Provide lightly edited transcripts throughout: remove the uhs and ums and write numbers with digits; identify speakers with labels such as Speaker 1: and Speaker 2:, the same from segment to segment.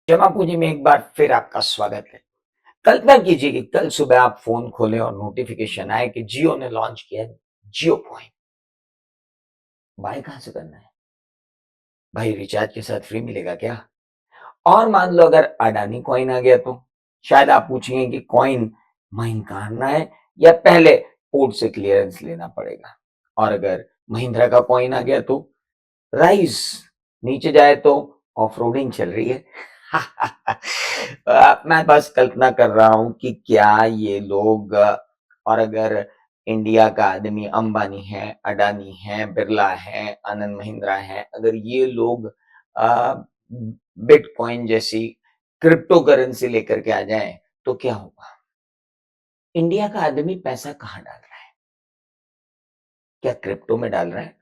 Speaker 1: क्षमा पूंजी में एक बार फिर आपका स्वागत है। कल्पना कीजिए कि कल सुबह आप फोन खोलें और नोटिफिकेशन आए कि जियो ने लॉन्च किया है जियो पॉइंट। बाय कहां से करना है? भाई रिचार्ज के साथ फ्री मिलेगा क्या? और मान लो अगर अडानी कॉइन आ गया तो शायद आप पूछेंगे कि कॉइन माइन करना है या पहले पोर्ट से क्लियरेंस लेना पड़ेगा। और अगर महिंद्रा का कॉइन आ गया तो राइस नीचे जाए तो ऑफ रोडिंग चल रही है। मैं बस कल्पना कर रहा हूं कि क्या ये लोग और अगर इंडिया का आदमी अंबानी है, अडानी है, बिरला है, आनंद महिंद्रा है, अगर ये लोग बिटकॉइन जैसी क्रिप्टो करेंसी लेकर के आ जाएं तो क्या होगा? इंडिया का आदमी पैसा कहाँ डाल रहा है? क्या क्रिप्टो में डाल रहा है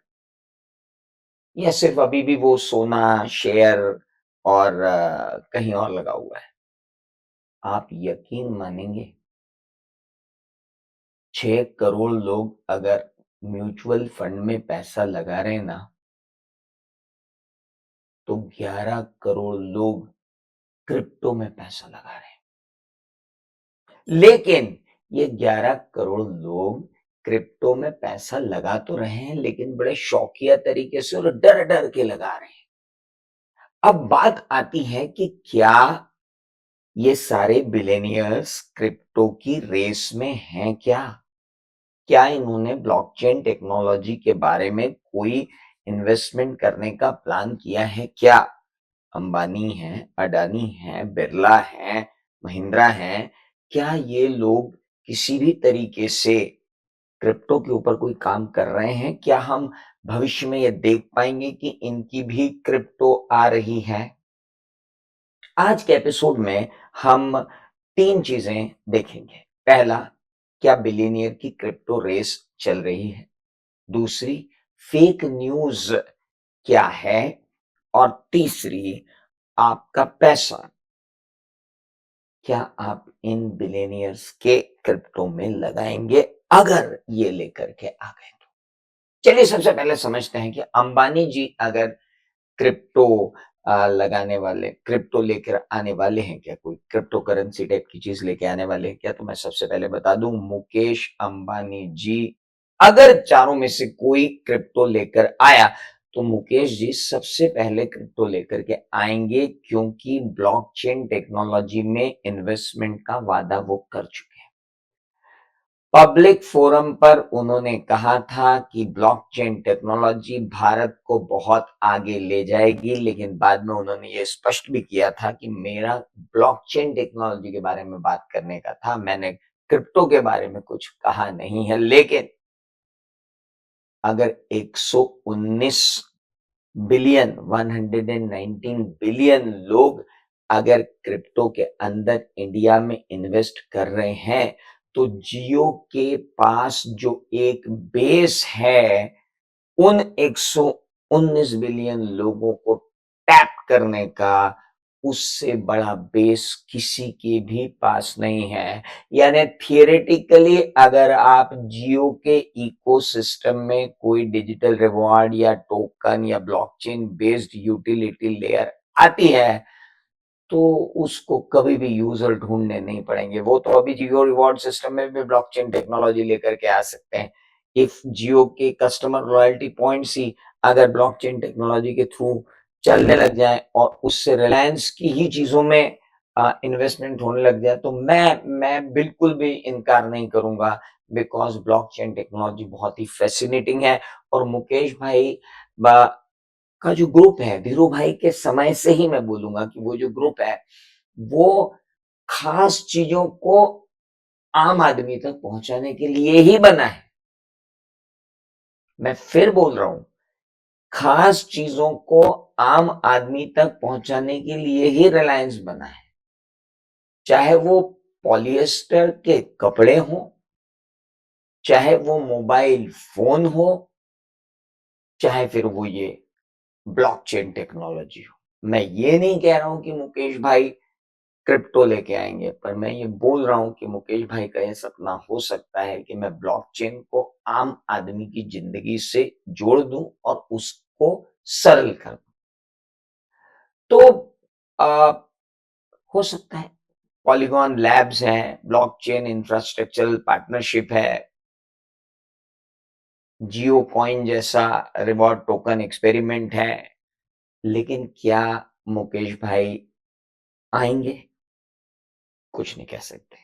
Speaker 1: या सिर्फ अभी भी वो सोना, शेयर और कहीं और लगा हुआ है? आप यकीन मानेंगे, 6 करोड़ लोग अगर म्यूचुअल फंड में पैसा लगा रहे हैं ना, तो 11 करोड़ लोग क्रिप्टो में पैसा लगा रहे हैं। लेकिन ये 11 करोड़ लोग क्रिप्टो में पैसा लगा तो रहे हैं, लेकिन बड़े शौकिया तरीके से और डर डर के लगा रहे हैं। अब बात आती है कि क्या ये सारे बिलियनियर्स क्रिप्टो की रेस में हैं क्या? क्या इन्होंने ब्लॉकचेन टेक्नोलॉजी के बारे में कोई इन्वेस्टमेंट करने का प्लान किया है क्या? अंबानी है, अडानी है, बिरला है, महिंद्रा है, क्या ये लोग किसी भी तरीके से क्रिप्टो के ऊपर कोई काम कर रहे हैं? क्या हम भविष्य में ये देख पाएंगे कि इनकी भी क्रिप्टो आ रही है? आज के एपिसोड में हम 3 चीजें देखेंगे। पहला, क्या बिलियनियर की क्रिप्टो रेस चल रही है? दूसरी, फेक न्यूज क्या है? और तीसरी, आपका पैसा क्या आप इन बिलियनियर्स के क्रिप्टो में लगाएंगे अगर ये लेकर के आ गए तो? चलिए सबसे पहले समझते हैं कि अंबानी जी अगर क्रिप्टो लगाने वाले, क्रिप्टो लेकर आने वाले हैं क्या, कोई क्रिप्टो करेंसी टाइप की चीज लेके आने वाले हैं क्या? तो मैं सबसे पहले बता दूं, मुकेश अंबानी जी अगर चारों में से कोई क्रिप्टो लेकर आया तो मुकेश जी सबसे पहले क्रिप्टो लेकर के आएंगे, क्योंकि ब्लॉकचेन टेक्नोलॉजी में इन्वेस्टमेंट का वादा वो कर चुके हैं। पब्लिक फोरम पर उन्होंने कहा था कि ब्लॉकचेन टेक्नोलॉजी भारत को बहुत आगे ले जाएगी, लेकिन बाद में उन्होंने ये स्पष्ट भी किया था कि मेरा ब्लॉकचेन टेक्नोलॉजी के बारे में बात करने का था, मैंने क्रिप्टो के बारे में कुछ कहा नहीं है। लेकिन अगर 119 बिलियन 119 बिलियन लोग अगर क्रिप्टो के अंदर इंडिया में इन्वेस्ट कर रहे हैं, तो जियो के पास जो एक बेस है उन 119 बिलियन लोगों को टैप करने का, उससे बड़ा बेस किसी के भी पास नहीं है। यानी थियोरेटिकली अगर आप जियो के इकोसिस्टम में कोई डिजिटल रिवॉर्ड या टोकन या ब्लॉकचेन बेस्ड यूटिलिटी लेयर आती है, तो उसको कभी भी यूजर ढूंढने नहीं पड़ेंगे। वो तो अभी जियो रिवॉर्ड सिस्टम में भी ब्लॉकचेन टेक्नोलॉजी लेकर के आ सकते हैं। इफ जियो के कस्टमर लॉयल्टी पॉइंट्स ही अगर ब्लॉकचेन टेक्नोलॉजी के थ्रू चलने लग जाए और उससे रिलायंस की ही चीजों में इन्वेस्टमेंट होने लग जाए, तो मैं बिल्कुल भी इनकार नहीं करूंगा, बिकॉज ब्लॉकचेन टेक्नोलॉजी बहुत ही फैसिनेटिंग है। और मुकेश भाई का जो ग्रुप है, धीरू भाई के समय से ही मैं बोलूंगा कि वो जो ग्रुप है वो खास चीजों को आम आदमी तक पहुंचाने के लिए ही बना है। मैं फिर बोल रहा हूं, खास चीजों को आम आदमी तक पहुंचाने के लिए ही रिलायंस बना है। चाहे वो पॉलिएस्टर के कपड़े हो, चाहे वो मोबाइल फोन हो, चाहे फिर वो ये ब्लॉकचेन टेक्नोलॉजी हो। मैं ये नहीं कह रहा हूं कि मुकेश भाई क्रिप्टो लेके आएंगे, पर मैं ये बोल रहा हूं कि मुकेश भाई का ये सपना हो सकता है कि मैं ब्लॉकचेन को आम आदमी की जिंदगी से जोड़ दूं और उसको सरल कर दूं। तो हो सकता है। पॉलीगॉन लैब्स है, ब्लॉकचेन इंफ्रास्ट्रक्चरल पार्टनरशिप है, जियो कॉइन जैसा रिवॉर्ड टोकन एक्सपेरिमेंट है, लेकिन क्या मुकेश भाई आएंगे? कुछ नहीं कह सकते,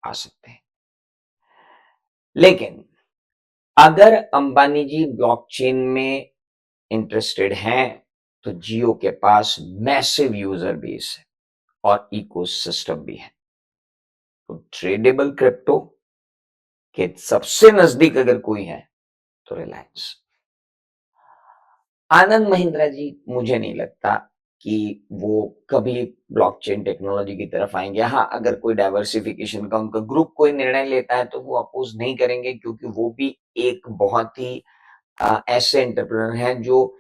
Speaker 1: आ सकते हैं। लेकिन अगर अंबानी जी ब्लॉकचेन में इंटरेस्टेड हैं, तो जियो के पास मैसिव यूजर बेस है और इकोसिस्टम भी है। तो ट्रेडेबल क्रिप्टो के सबसे नजदीक अगर कोई है तो रिलायंस। आनंद महिंद्रा जी मुझे नहीं लगता कि वो कभी ब्लॉकचेन टेक्नोलॉजी की तरफ आएंगे। हाँ, अगर कोई डाइवर्सिफिकेशन का उनका ग्रुप कोई निर्णय लेता है तो वो अपोज नहीं करेंगे, क्योंकि वो भी एक बहुत ही ऐसे एंटरप्रेन्योर हैं जो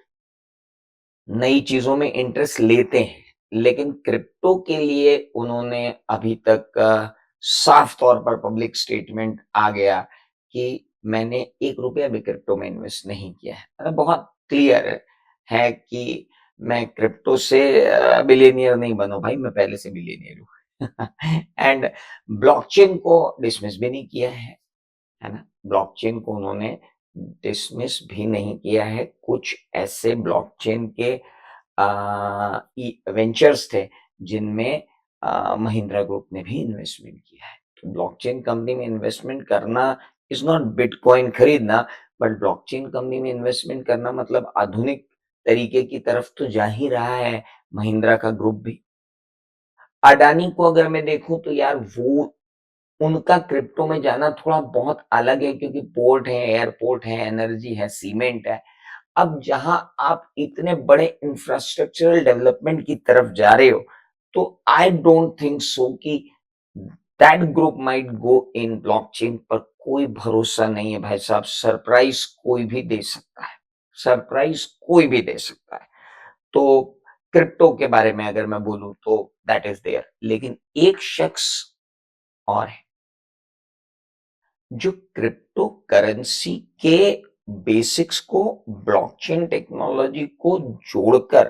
Speaker 1: नई चीजों में इंटरेस्ट लेते हैं। लेकिन क्रिप्टो के लिए उन्होंने अभी तक साफ तौर पर पब्लिक स्टेटमेंट आ गया कि मैंने 1 रुपया भी क्रिप्टो में इन्वेस्ट नहीं किया है। मतलब बहुत क्लियर है कि मैं क्रिप्टो से बिलियनियर नहीं बनो भाई, मैं पहले से बिलियनियर हूँ। एंड ब्लॉकचेन को डिसमिस भी नहीं किया है ना? ब्लॉकचेन को उन्होंने डिसमिस भी नहीं किया है। कुछ ऐसे ब्लॉकचेन के वेंचर्स थे जिनमें महिंद्रा ग्रुप ने भी इन्वेस्टमेंट किया है। तो ब्लॉकचेन कंपनी में इन्वेस्टमेंट करना इज नॉट बिटकॉइन खरीदना, बट ब्लॉकचेन कंपनी में इन्वेस्टमेंट करना मतलब आधुनिक तरीके की तरफ तो जा ही रहा है महिंद्रा का ग्रुप भी। अडानी को अगर मैं देखूं तो यार वो उनका क्रिप्टो में जाना थोड़ा बहुत अलग है, क्योंकि पोर्ट है, एयरपोर्ट है, एनर्जी है, सीमेंट है। अब जहां आप इतने बड़े इंफ्रास्ट्रक्चरल डेवलपमेंट की तरफ जा रहे हो, तो आई डोंट थिंक सो कि that group might go in blockchain. पर कोई भरोसा नहीं है भाई साहब, सरप्राइज कोई भी दे सकता है, सरप्राइज कोई भी दे सकता है। तो क्रिप्टो के बारे में अगर मैं बोलूं तो दैट इज देयर। लेकिन एक शख्स और है जो क्रिप्टो करेंसी के बेसिक्स को, ब्लॉकचेन टेक्नोलॉजी को जोड़कर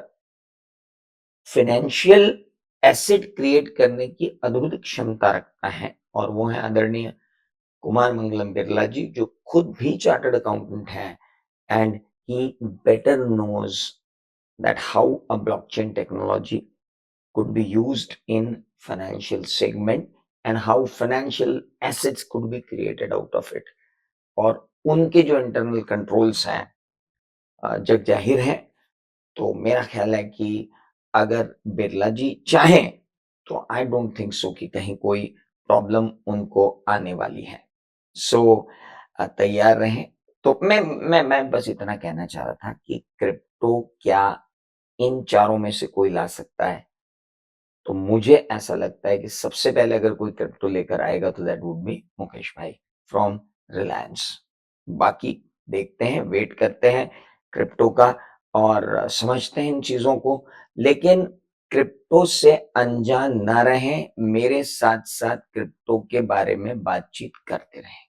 Speaker 1: फाइनेंशियल एसेट क्रिएट करने की अद्भुत क्षमता रखता है, और वो है आदरणीय कुमार मंगलम बिरला जी, जो खुद भी चार्टर्ड अकाउंटेंट हैं। And he better knows that how a blockchain technology could be used in financial segment and how financial assets could be created out of it। और उनके जो इंटरनल कंट्रोल्स हैं जग जाहिर है। तो मेरा ख्याल है कि अगर बिरला जी चाहें तो आई डोंट थिंक सो कि कहीं कोई प्रॉब्लम उनको आने वाली है। सो तैयार रहें। तो मैं बस इतना कहना चाह रहा था कि क्रिप्टो क्या इन चारों में से कोई ला सकता है? तो मुझे ऐसा लगता है कि सबसे पहले अगर कोई क्रिप्टो लेकर आएगा तो दैट वुड बी मुकेश भाई फ्रॉम रिलायंस। बाकी देखते हैं, वेट करते हैं क्रिप्टो का और समझते हैं इन चीजों को। लेकिन क्रिप्टो से अनजान ना रहें, मेरे साथ साथ क्रिप्टो के बारे में बातचीत करते रहें।